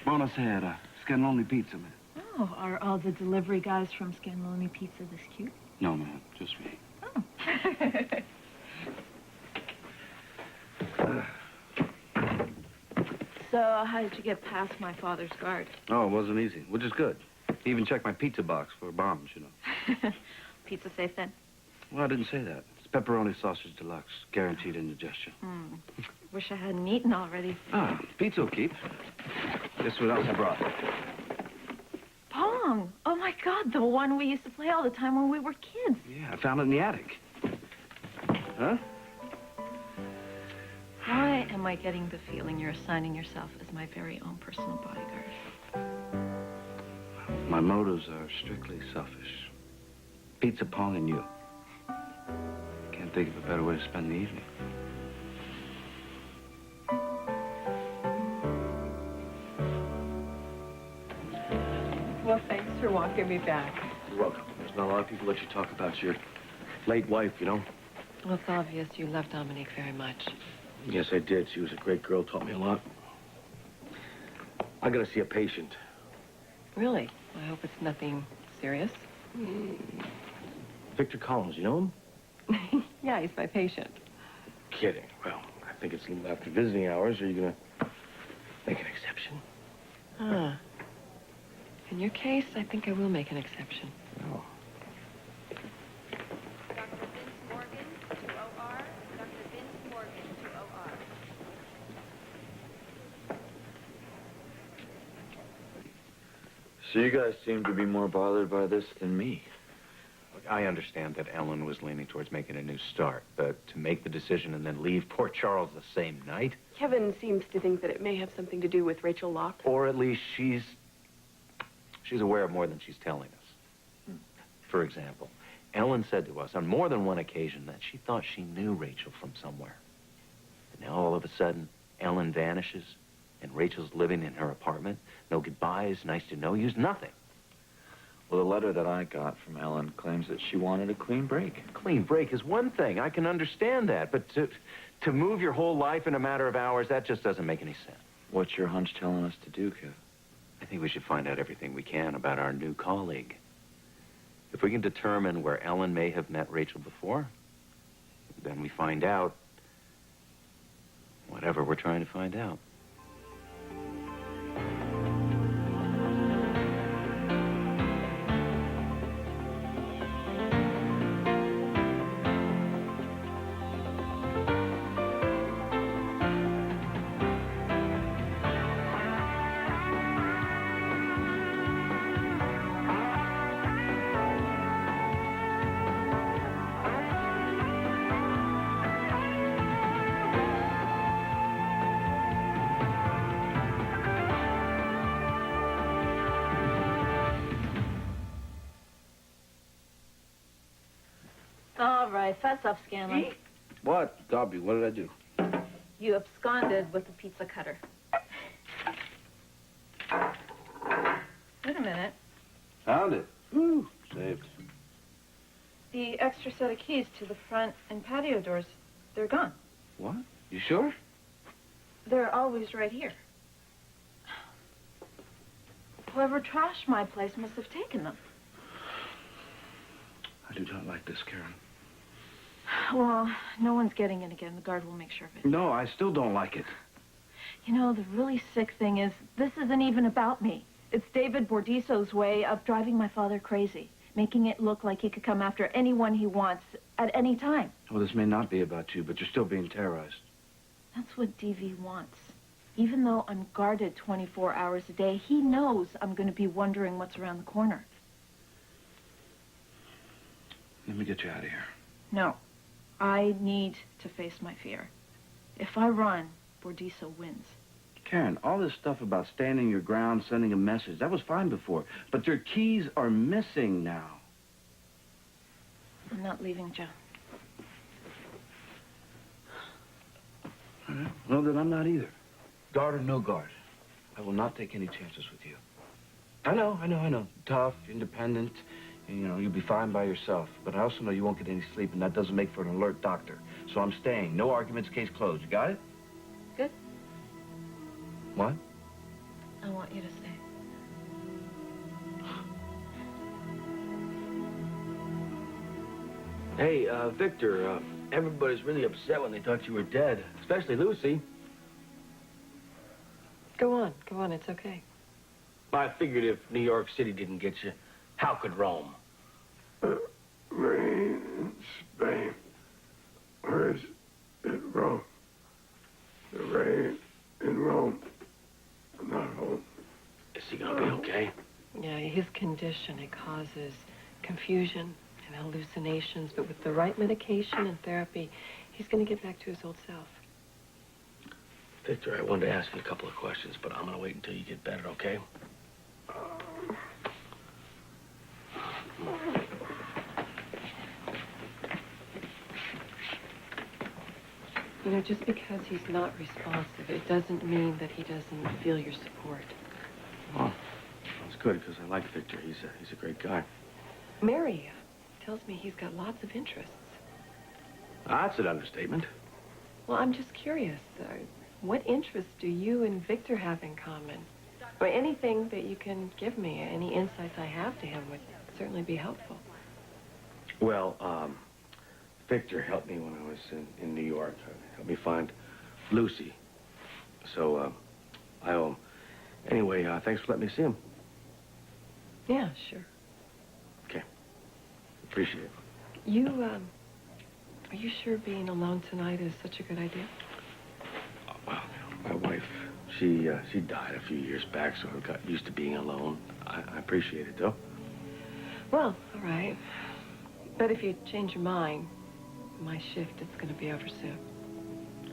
Buonasera. Scannoni Pizza, man. Oh, are all the delivery guys from Scannoni Pizza this cute? No, man. Just me. Oh. So, how did you get past my father's guard? Oh, it wasn't easy, which is good. He even checked my pizza box for bombs, you know. Pizza safe, then? Well, I didn't say that. It's pepperoni sausage deluxe, guaranteed indigestion. Wish I hadn't eaten already. Ah, pizza will keep. Guess what else I brought? Pong! Oh, my God, the one we used to play all the time when we were kids. Yeah, I found it in the attic. Huh? Why am I getting the feeling you're assigning yourself as my very own personal bodyguard? My motives are strictly selfish. Pizza, Pong, and you. Can't think of a better way to spend the evening. Well, thanks for walking me back. You're welcome. There's not a lot of people let you talk about your late wife, you know? Well, it's obvious you love Dominique very much. Yes, I did. She was a great girl, taught me a lot. I gotta see a patient. Really? I hope it's nothing serious. Victor Collins, you know him? Yeah, he's my patient. Kidding. Well, I think it's a little after visiting hours. Are you gonna make an exception? Ah. In your case, I think I will make an exception. Oh. Dr. Vince Morgan to OR. Dr. Vince Morgan to OR. So you guys seem to be more bothered by this than me. Look, I understand that Ellen was leaning towards making a new start, but to make the decision and then leave poor Charles the same night? Kevin seems to think that it may have something to do with Rachel Locke. Or at least she's aware of more than she's telling us. For example, Ellen said to us on more than one occasion that she thought she knew Rachel from somewhere. And now all of a sudden, Ellen vanishes, and Rachel's living in her apartment. No goodbyes, nice to know yous, nothing. Well, the letter that I got from Ellen claims that she wanted a clean break. A clean break is one thing. I can understand that. But to move your whole life in a matter of hours, that just doesn't make any sense. What's your hunch telling us to do, Kev? I think we should find out everything we can about our new colleague. If we can determine where Ellen may have met Rachel before, then we find out whatever we're trying to find out. All right, fess up, Scanlon. What? Dobby, what did I do? You absconded with the pizza cutter. Wait a minute. Found it. Woo, saved. The extra set of keys to the front and patio doors, they're gone. What? You sure? They're always right here. Whoever trashed my place must have taken them. I do not like this, Karen. Well, no one's getting in again. The guard will make sure of it. No, I still don't like it. You know, the really sick thing is, this isn't even about me. It's David Bordisso's way of driving my father crazy, making it look like he could come after anyone he wants at any time. Well, this may not be about you, but you're still being terrorized. That's what DV wants. Even though I'm guarded 24 hours a day, he knows I'm going to be wondering what's around the corner. Let me get you out of here. No. I need to face my fear. If I run, Bordisso wins. Karen, all this stuff about standing your ground, sending a message, that was fine before. But your keys are missing now. I'm not leaving, Joe. All right. Well, then I'm not either. Guard or no guard, I will not take any chances with you. I know. Tough, independent, and, you know, you'll be fine by yourself. But I also know you won't get any sleep, and that doesn't make for an alert doctor. So I'm staying. No arguments, case closed. You got it? Good. What? I want you to stay. Hey, Victor, everybody's really upset when they thought you were dead, especially Lucy. Go on, it's okay. I figured if New York City didn't get you, how could Rome? Rain in Spain. Or is it Rome? The rain in Rome. I'm not home. Is he gonna be okay? Yeah, his condition, it causes confusion and hallucinations, but with the right medication and therapy, he's going to get back to his old self. Victor, I wanted to ask you a couple of questions, but I'm gonna wait until you get better, okay? You know, just because he's not responsive, it doesn't mean that he doesn't feel your support. Well, that's good, because I like Victor. He's a great guy. Mary tells me he's got lots of interests. That's an understatement. Well, I'm just curious. What interests do you and Victor have in common? Or anything that you can give me, any insights I have to him would certainly be helpful. Well, Victor helped me when I was in New York. Helped me find Lucy. So, I owe him. Anyway, thanks for letting me see him. Yeah, sure. Okay. Appreciate it. You, are you sure being alone tonight is such a good idea? Well, my wife, she died a few years back, so I got used to being alone. I appreciate it, though. Well, all right. But if you change your mind, my shift is going to be over soon.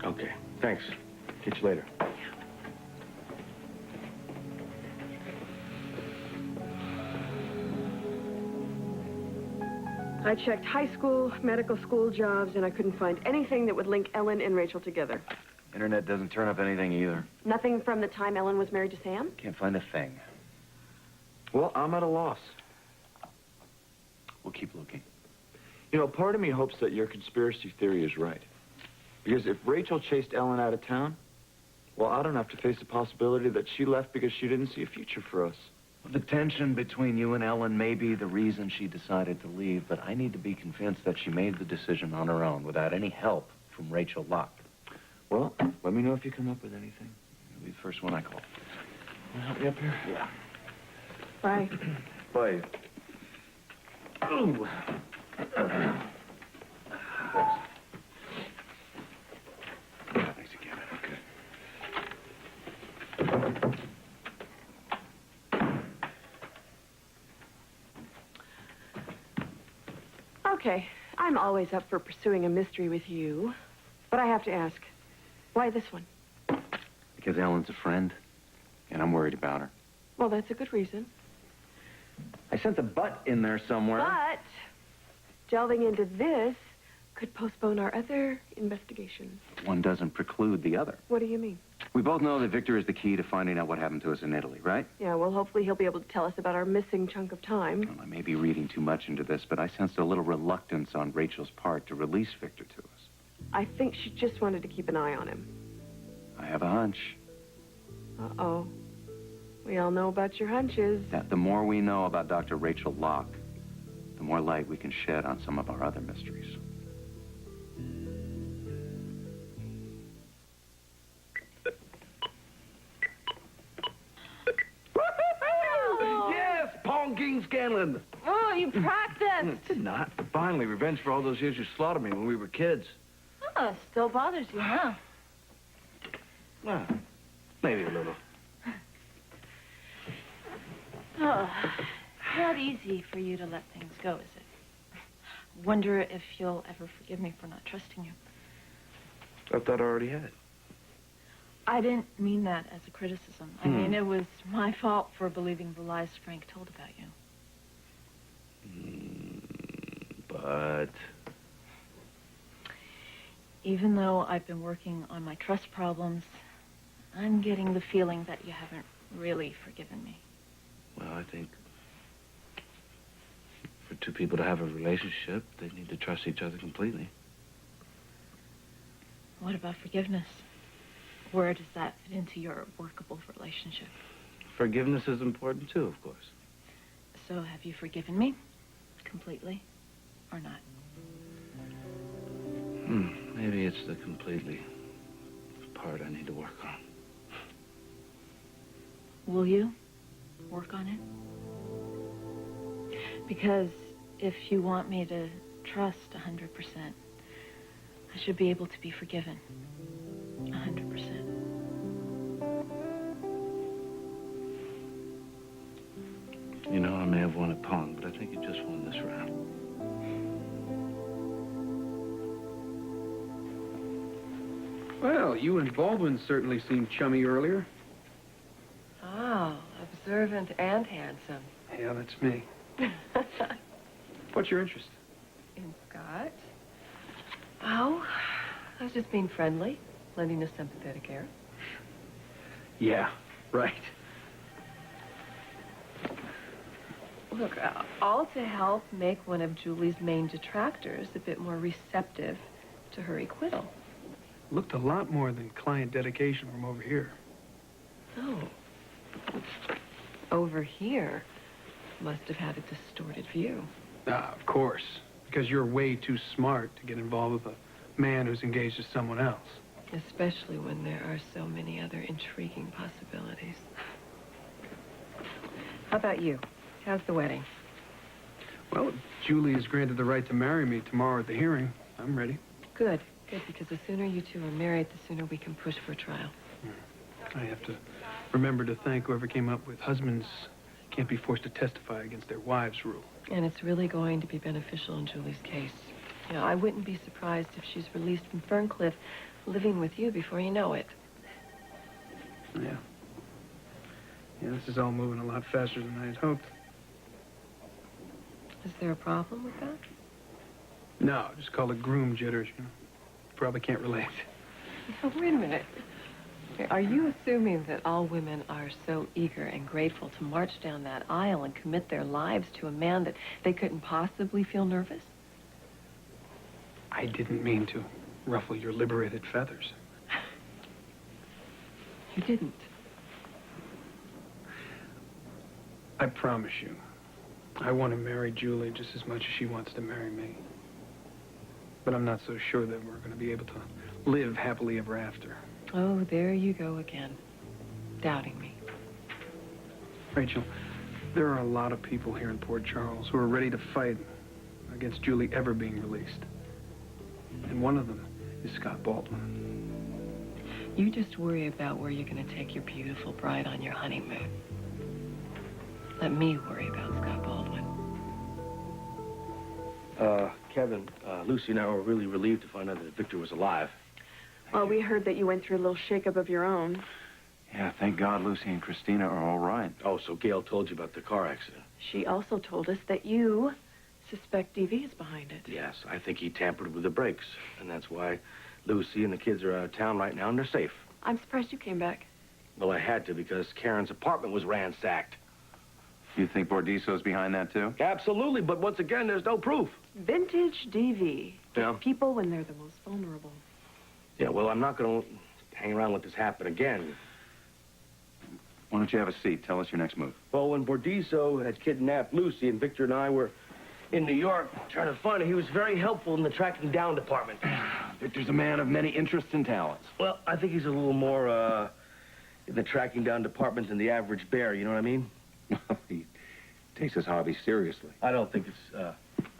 Okay, thanks. Catch you later. I checked high school, medical school jobs, and I couldn't find anything that would link Ellen and Rachel together. Internet doesn't turn up anything either. Nothing from the time Ellen was married to Sam? Can't find a thing. Well, I'm at a loss. We'll keep looking. You know, part of me hopes that your conspiracy theory is right. Because if Rachel chased Ellen out of town, well, I don't have to face the possibility that she left because she didn't see a future for us. The tension between you and Ellen may be the reason she decided to leave, but I need to be convinced that she made the decision on her own without any help from Rachel Locke. Well, let me know if you come up with anything. You'll be the first one I call. Can I help you up here? Yeah. Bye. Bye. Ooh. Thanks again. Okay, I'm always up for pursuing a mystery with you. But I have to ask, why this one? Because Ellen's a friend, and I'm worried about her. Well, that's a good reason. I sent the butt in there somewhere. But delving into this could postpone our other investigation. One doesn't preclude the other. What do you mean? We both know that Victor is the key to finding out what happened to us in Italy, right? Yeah, well, hopefully he'll be able to tell us about our missing chunk of time. Well, I may be reading too much into this, but I sensed a little reluctance on Rachel's part to release Victor to us. I think she just wanted to keep an eye on him. I have a hunch Uh-oh. We all know about your hunches. that the more we know about Dr. Rachel Locke, the more light we can shed on some of our other mysteries. Yes, Pong King Scanlon. Oh, you practiced. Did not. Finally, revenge for all those years you slaughtered me when we were kids. Oh, still bothers you, huh? Well, maybe a little. Oh, not easy for you to let things go, is it? Wonder if you'll ever forgive me for not trusting you. I thought I already had. I didn't mean that as a criticism. I mean, it was my fault for believing the lies Frank told about you. But Even though I've been working on my trust problems, I'm getting the feeling that you haven't really forgiven me. well, I think for two people to have a relationship, they need to trust each other completely. What about forgiveness? Where does that fit into your workable relationship? Forgiveness is important, too, of course. So have you forgiven me? Completely? Or not? Maybe it's the completely part I need to work on. Will you work on it? Because if you want me to trust 100%, I should be able to be forgiven 100%. You know, I may have won at Pong, but I think you just won this round. Well, you and Baldwin certainly seemed chummy earlier. Oh, observant and handsome. Yeah, that's me. What's your interest? In Scott? Oh, I was just being friendly, lending a sympathetic ear. Yeah, right. Look, all to help make one of Julie's main detractors a bit more receptive to her acquittal. Looked a lot more than client dedication from over here. Oh. Over here must have had a distorted view. Of course. Because you're way too smart to get involved with a man who's engaged to someone else. Especially when there are so many other intriguing possibilities. How about you? How's the wedding? Well, if Julie is granted the right to marry me tomorrow at the hearing, I'm ready. Good, because the sooner you two are married, the sooner we can push for a trial. I have to remember to thank whoever came up with husbands can't be forced to testify against their wives' rule. And it's really going to be beneficial in Julie's case. You know, I wouldn't be surprised if she's released from Ferncliff, living with you before you know it. Yeah. Yeah, this is all moving a lot faster than I had hoped. Is there a problem with that? No, just call it groom jitters, you know. Probably can't relate. Now, wait a minute. Are you assuming that all women are so eager and grateful to march down that aisle and commit their lives to a man that they couldn't possibly feel nervous? I didn't mean to ruffle your liberated feathers. You didn't. I promise you, I want to marry Julie just as much as she wants to marry me. But I'm not so sure that we're going to be able to live happily ever after. Oh, there you go again. Doubting me. Rachel, there are a lot of people here in Port Charles who are ready to fight against Julie ever being released. And one of them is Scott Baldwin. You just worry about where you're going to take your beautiful bride on your honeymoon. Let me worry about Scott Baldwin. Kevin, Lucy and I were really relieved to find out that Victor was alive. Well, we heard that you went through a little shakeup of your own. Yeah, thank God Lucy and Christina are all right. Oh, so Gail told you about the car accident? She also told us that you suspect DV is behind it. Yes, I think he tampered with the brakes. And that's why Lucy and the kids are out of town right now and they're safe. I'm surprised you came back. Well, I had to because Karen's apartment was ransacked. You think Bordisso's behind that, too? Absolutely, but once again, there's no proof. Vintage DV. Yeah. People when they're the most vulnerable. Yeah, well, I'm not going to hang around and let this happen again. Why don't you have a seat? Tell us your next move. Well, when Bordisso had kidnapped Lucy and Victor and I were in New York trying to find her, he was very helpful in the tracking down department. Victor's a man of many interests and talents. Well, I think he's a little more, in the tracking down department than the average bear, you know what I mean? He takes his hobby seriously. I don't think it's a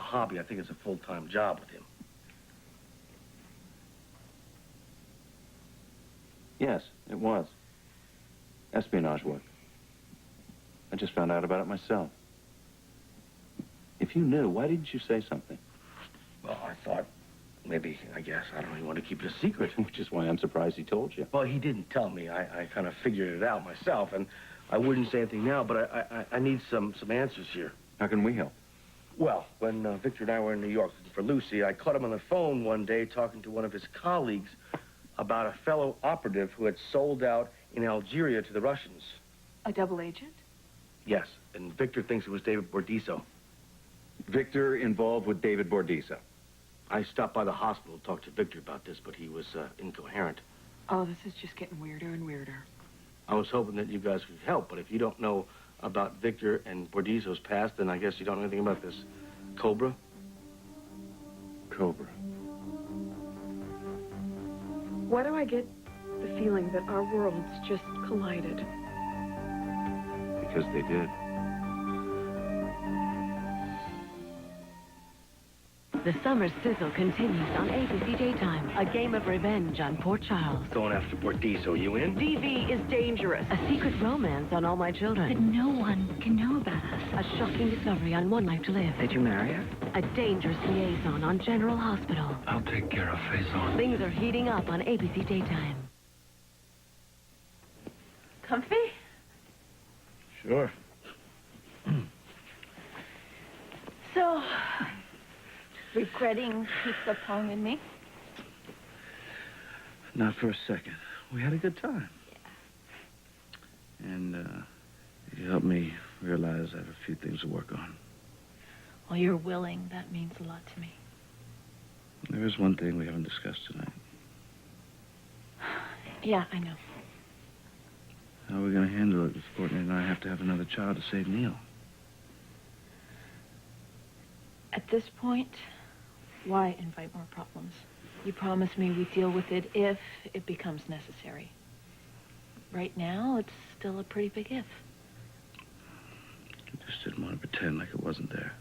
hobby. I think it's a full-time job with him. Yes, it was. Espionage work. I just found out about it myself. If you knew, why didn't you say something? Well, I thought maybe, I guess, I don't know, you want to keep it a secret. Which is why I'm surprised he told you. Well, he didn't tell me. I kind of figured it out myself, and I wouldn't say anything now, but I need some answers here. How can we help? Well, when Victor and I were in New York looking for Lucy, I caught him on the phone one day talking to one of his colleagues about a fellow operative who had sold out in Algeria to the Russians. A double agent? Yes, and Victor thinks it was David Bordisso. Victor involved with David Bordisso. I stopped by the hospital to talk to Victor about this, but he was incoherent. Oh, this is just getting weirder and weirder. I was hoping that you guys could help, but if you don't know about Victor and Bordizzo's past, then I guess you don't know anything about this Cobra. Cobra. Why do I get the feeling that our worlds just collided? Because they did. The summer sizzle continues on ABC Daytime. A game of revenge on Port Charles. Going after Bordizzo, you in? DV is dangerous. A secret romance on All My Children. But no one can know about us. A shocking discovery on One Life to Live. Did you marry her? A dangerous liaison on General Hospital. I'll take care of Faison. Things are heating up on ABC Daytime. Comfy? Sure. So, regretting Pizza Pong and me? Not for a second. We had a good time. Yeah. And, you helped me realize I have a few things to work on. Well, you're willing. That means a lot to me. There is one thing we haven't discussed tonight. Yeah, I know. How are we going to handle it if Courtney and I have to have another child to save Neil? At this point, why invite more problems? You promised me we'd deal with it if it becomes necessary. Right now, it's still a pretty big if. I just didn't want to pretend like it wasn't there.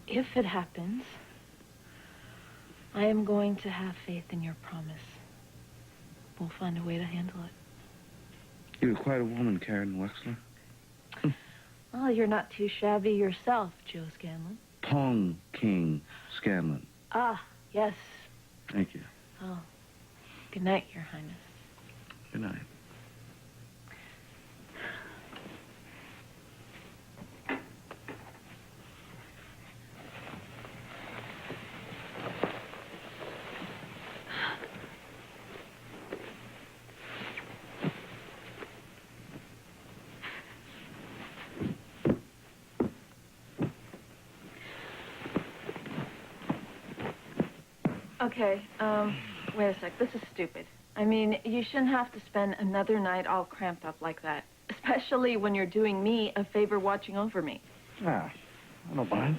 If it happens, I am going to have faith in your promise. We'll find a way to handle it. You're quite a woman, Karen Wexler. Well, you're not too shabby yourself, Joe Scanlon. Pong King Scanlon. Ah, yes. Thank you. Oh, good night, Your Highness. Good night. Okay, wait a sec. This is stupid. I mean, you shouldn't have to spend another night all cramped up like that. Especially when you're doing me a favor watching over me. Ah, I don't mind.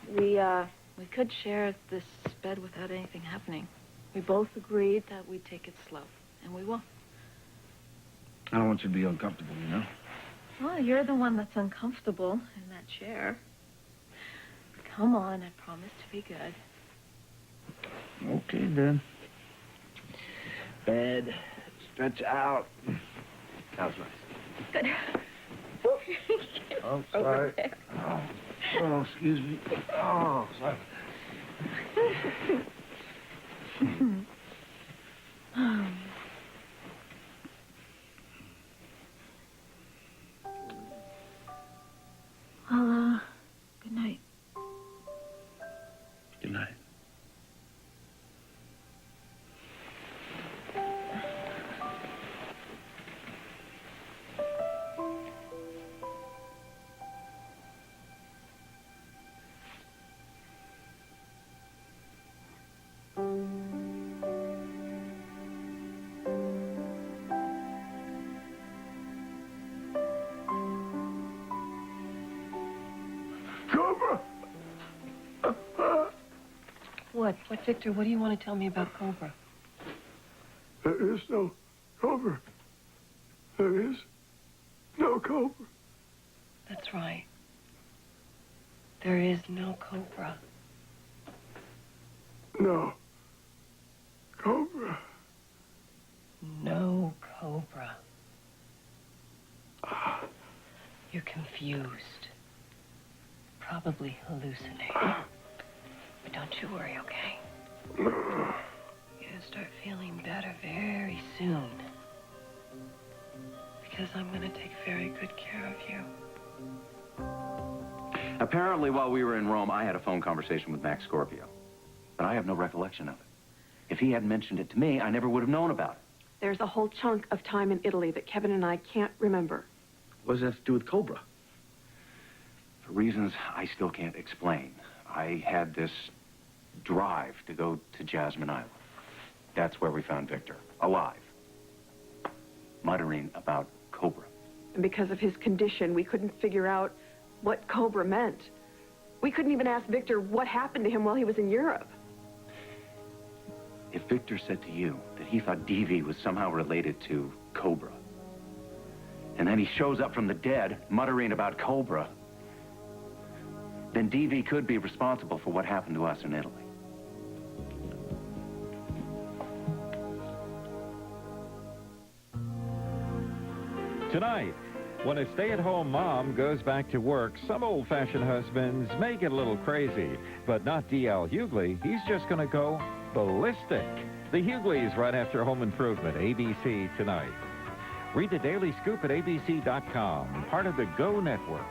We could share this bed without anything happening. We both agreed that we'd take it slow, and we will. I don't want you to be uncomfortable, you know? Well, you're the one that's uncomfortable in that chair. Come on, I promise to be good. Okay, then. Bed, stretch out. That was nice. Good. Oh, sorry. Oh, excuse me. Oh, sorry. Well, good night. Good night. Cobra! What, Victor, what do you want to tell me about Cobra? There is no Cobra. There is no Cobra. That's right. There is no Cobra. No Cobra. No Cobra. You're confused. Probably hallucinating. But don't you worry, okay? You're gonna start feeling better very soon. Because I'm gonna take very good care of you. Apparently, while we were in Rome, I had a phone conversation with Max Scorpio. But I have no recollection of it. If he hadn't mentioned it to me, I never would have known about it. There's a whole chunk of time in Italy that Kevin and I can't remember. What does that have to do with Cobra? For reasons I still can't explain, I had this drive to go to Jasmine Island. That's where we found Victor, alive, muttering about Cobra. And because of his condition, we couldn't figure out what Cobra meant. We couldn't even ask Victor what happened to him while he was in Europe. If Victor said to you that he thought DV was somehow related to Cobra, and then he shows up from the dead muttering about Cobra, then DV could be responsible for what happened to us in Italy. Tonight, when a stay-at-home mom goes back to work, some old-fashioned husbands may get a little crazy, but not D.L. Hughley. He's just going to go ballistic. The Hughleys right after Home Improvement, ABC tonight. Read the Daily Scoop at abc.com, part of the Go Network.